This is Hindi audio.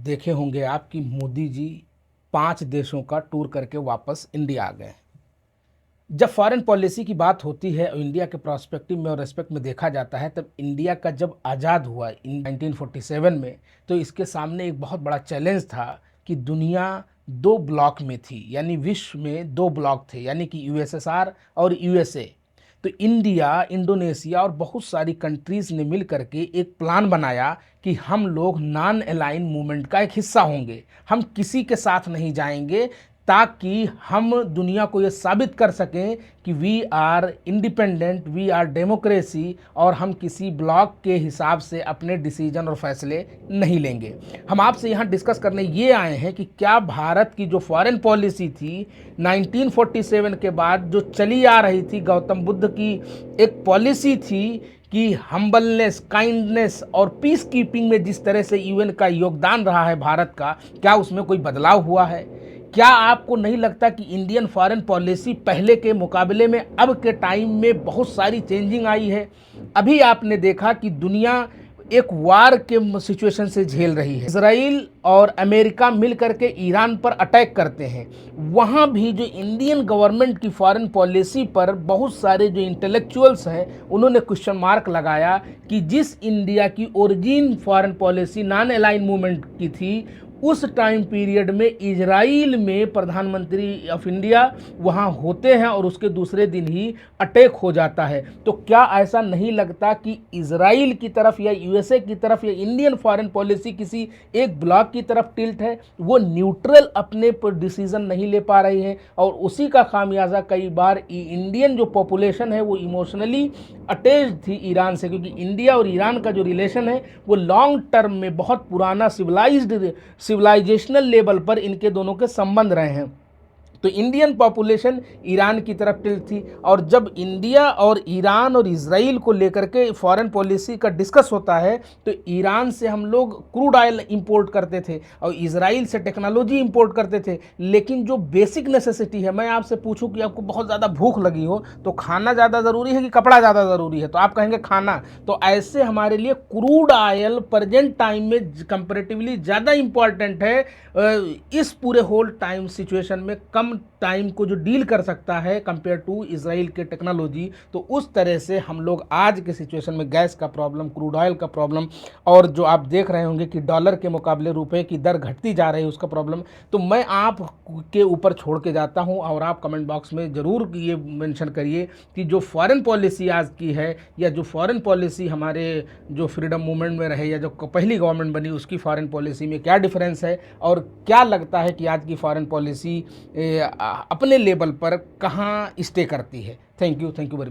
देखे होंगे आप कि मोदी जी 5 देशों का टूर करके वापस इंडिया आ गए। जब फॉरेन पॉलिसी की बात होती है और इंडिया के प्रोस्पेक्टिव में और रेस्पेक्ट में देखा जाता है, तब इंडिया का जब आज़ाद हुआ इन 1947 में, तो इसके सामने एक बहुत बड़ा चैलेंज था कि दुनिया 2 ब्लॉक में थी, यानी विश्व में 2 ब्लॉक थे, यानी कि यूएसएसआर और यूएसए। तो इंडिया, इंडोनेशिया और बहुत सारी कंट्रीज़ ने मिल करके एक प्लान बनाया कि हम लोग नॉन अलाइन मूवमेंट का एक हिस्सा होंगे, हम किसी के साथ नहीं जाएंगे, ताकि हम दुनिया को ये साबित कर सकें कि we are independent, we are democracy, और हम किसी ब्लॉक के हिसाब से अपने डिसीजन और फैसले नहीं लेंगे। हम आपसे यहाँ डिस्कस करने ये आए हैं कि क्या भारत की जो फॉरेन पॉलिसी थी 1947 के बाद जो चली आ रही थी, गौतम बुद्ध की एक पॉलिसी थी कि हम्बलनेस, काइंडनेस और पीस कीपिंग में जिस तरह से यूएन का योगदान रहा है भारत का, क्या उसमें कोई बदलाव हुआ है? क्या आपको नहीं लगता कि इंडियन फॉरेन पॉलिसी पहले के मुकाबले में अब के टाइम में बहुत सारी चेंजिंग आई है? अभी आपने देखा कि दुनिया एक वार के सिचुएशन से झेल रही है। इजराइल और अमेरिका मिल करके ईरान पर अटैक करते हैं। वहाँ भी जो इंडियन गवर्नमेंट की फॉरेन पॉलिसी पर बहुत सारे जो इंटेलेक्चुअल्स हैं, उन्होंने क्वेश्चन मार्क लगाया कि जिस इंडिया की origin foreign policy non align movement की थी, उस टाइम पीरियड में इजराइल में प्रधानमंत्री ऑफ इंडिया वहाँ होते हैं और उसके दूसरे दिन ही अटैक हो जाता है। तो क्या ऐसा नहीं लगता कि इजराइल की तरफ या यूएसए की तरफ या इंडियन फॉरेन पॉलिसी किसी एक ब्लॉक की तरफ टिल्ट है? वो न्यूट्रल अपने पर डिसीजन नहीं ले पा रही है, और उसी का खामियाजा कई बार इंडियन जो पॉपुलेशन है वो इमोशनली अटैच थी ईरान से, क्योंकि इंडिया और ईरान का जो रिलेशन है वो लॉन्ग टर्म में बहुत पुराना सिविलाइजेशनल लेवल पर इनके दोनों के संबंध रहे हैं। तो इंडियन पॉपुलेशन ईरान की तरफ टिल्ट थी, और जब इंडिया और ईरान और इजराइल को लेकर के फॉरेन पॉलिसी का डिस्कस होता है, तो ईरान से हम लोग क्रूड ऑयल इंपोर्ट करते थे और इजराइल से टेक्नोलॉजी इंपोर्ट करते थे। लेकिन जो बेसिक नेसेसिटी है, मैं आपसे पूछूं कि आपको बहुत ज़्यादा भूख लगी हो तो खाना ज़्यादा ज़रूरी है कि कपड़ा ज़्यादा ज़रूरी है? तो आप कहेंगे खाना। तो ऐसे हमारे लिए क्रूड ऑयल प्रेजेंट टाइम में कंपेरेटिवली ज़्यादा इंपॉर्टेंट है, इस पूरे होल टाइम सिचुएशन में कम टाइम को जो डील कर सकता है कंपेयर टू इजराइल के टेक्नोलॉजी। तो उस तरह से हम लोग आज के सिचुएशन में गैस का प्रॉब्लम, क्रूड ऑयल का प्रॉब्लम, और जो आप देख रहे होंगे कि डॉलर के मुकाबले रुपए की दर घटती जा रही है, उसका प्रॉब्लम, तो मैं आप के ऊपर छोड़ के जाता हूं। और आप कमेंट बॉक्स में ज़रूर ये मेंशन करिए कि जो फॉरेन पॉलिसी आज की है, या जो फॉरेन पॉलिसी हमारे जो फ्रीडम मूवमेंट में रहे, या जो पहली गवर्नमेंट बनी उसकी फॉरेन पॉलिसी में क्या डिफरेंस है, और क्या लगता है कि आज की फॉरेन पॉलिसी अपने लेवल पर कहाँ स्टे करती है। Thank you very much.